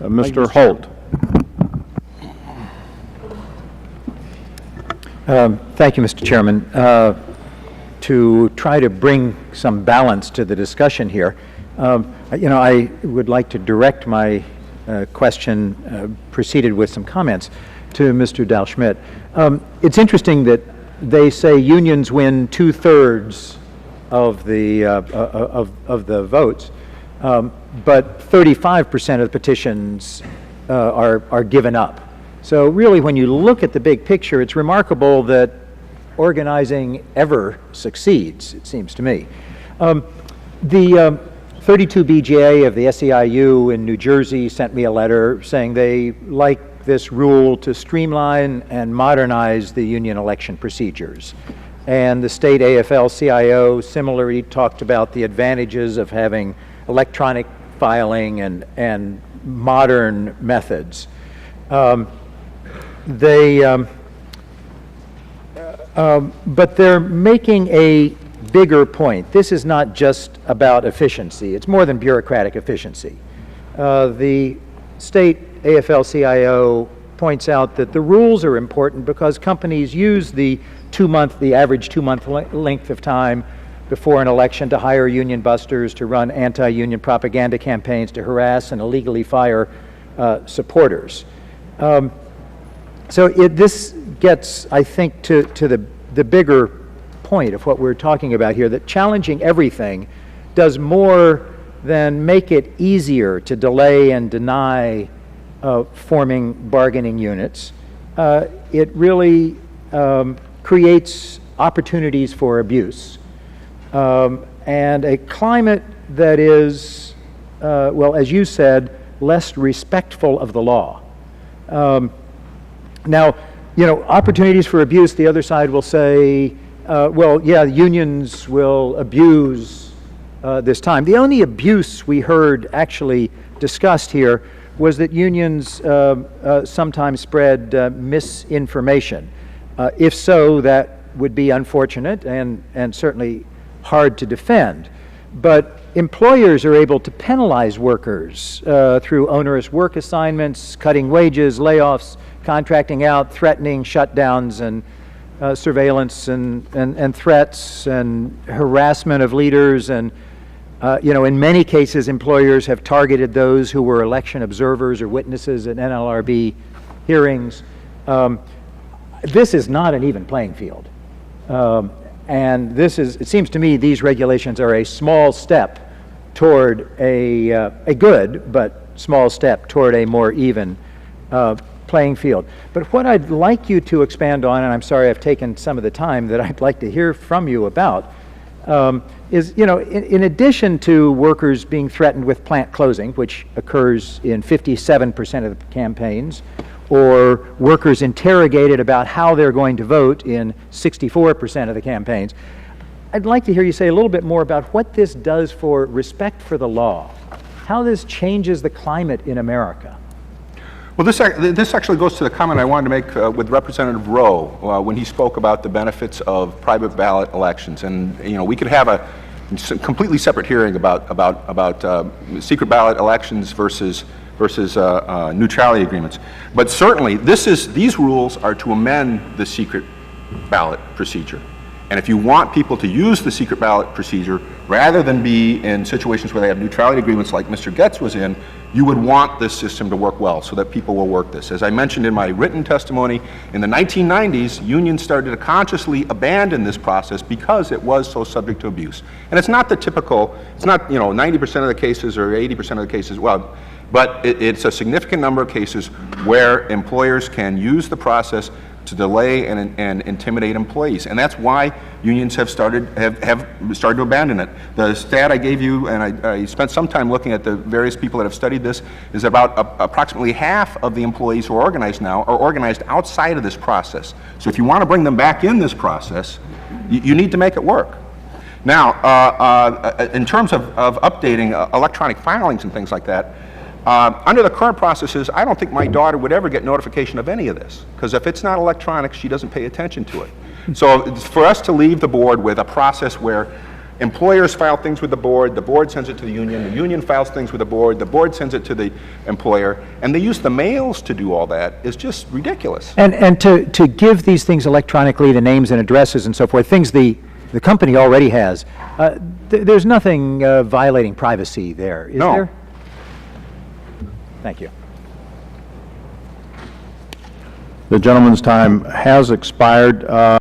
Mr. Holt. Thank you, Mr. Chairman. To try to bring some balance to the discussion here, I would like to direct my question preceded with some comments to Mr. Dalschmidt. It's interesting that they say unions win 2/3 of the votes, but 35% of the petitions are given up. So really, when you look at the big picture, it's remarkable that organizing ever succeeds, it seems to me. The 32 BGA of the SEIU in New Jersey sent me a letter saying they like this rule to streamline and modernize the union election procedures. And the state AFL-CIO similarly talked about the advantages of having electronic filing and modern methods. But they're making a bigger point. This is not just about efficiency. It's more than bureaucratic efficiency. The state AFL-CIO points out that the rules are important because companies use the average two-month length of time before an election to hire union busters, to run anti-union propaganda campaigns, to harass and illegally fire supporters. This gets, I think, to the bigger point of what we're talking about here, that challenging everything does more than make it easier to delay and deny forming bargaining units. It really creates opportunities for abuse and a climate that is, well, as you said, less respectful of the law. Now, opportunities for abuse, the other side will say, well, yeah, unions will abuse this time. The only abuse we heard actually discussed here was that unions sometimes spread misinformation. If so, that would be unfortunate and certainly hard to defend. But employers are able to penalize workers through onerous work assignments, cutting wages, layoffs, contracting out, threatening shutdowns and surveillance and threats and harassment of leaders. And in many cases, employers have targeted those who were election observers or witnesses at NLRB hearings. This is not an even playing field. And it seems to me these regulations are a small step toward a good but small step toward a more even playing field. But what I'd like you to expand on, and I'm sorry I've taken some of the time that I'd like to hear from you about, is, in addition to workers being threatened with plant closing, which occurs in 57% of the campaigns, or workers interrogated about how they're going to vote in 64% of the campaigns, I'd like to hear you say a little bit more about what this does for respect for the law, how this changes the climate in America. Well, this actually goes to the comment I wanted to make with Representative Rowe when he spoke about the benefits of private ballot elections. And we could have a completely separate hearing about secret ballot elections versus neutrality agreements. But certainly, these rules are to amend the secret ballot procedure. And if you want people to use the secret ballot procedure, rather than be in situations where they have neutrality agreements like Mr. Getz was in, you would want this system to work well so that people will work this. As I mentioned in my written testimony, in the 1990s, unions started to consciously abandon this process because it was so subject to abuse. And it's not the typical, it's not 90% of the cases or 80% of the cases, well, but it's a significant number of cases where employers can use the process to delay and intimidate employees, and that's why unions have started to abandon it. The stat I gave you, and I spent some time looking at the various people that have studied this, is about approximately half of the employees who are organized now are organized outside of this process. So if you want to bring them back in this process, you need to make it work. Now, in terms of updating electronic filings and things like that, under the current processes, I don't think my daughter would ever get notification of any of this, because if it's not electronic, she doesn't pay attention to it. So for us to leave the board with a process where employers file things with the board sends it to the union files things with the board sends it to the employer, and they use the mails to do all that is just ridiculous. And to give these things electronically, the names and addresses and so forth, things the company already has, there's nothing violating privacy there, is No. there? Thank you. The gentleman's time has expired.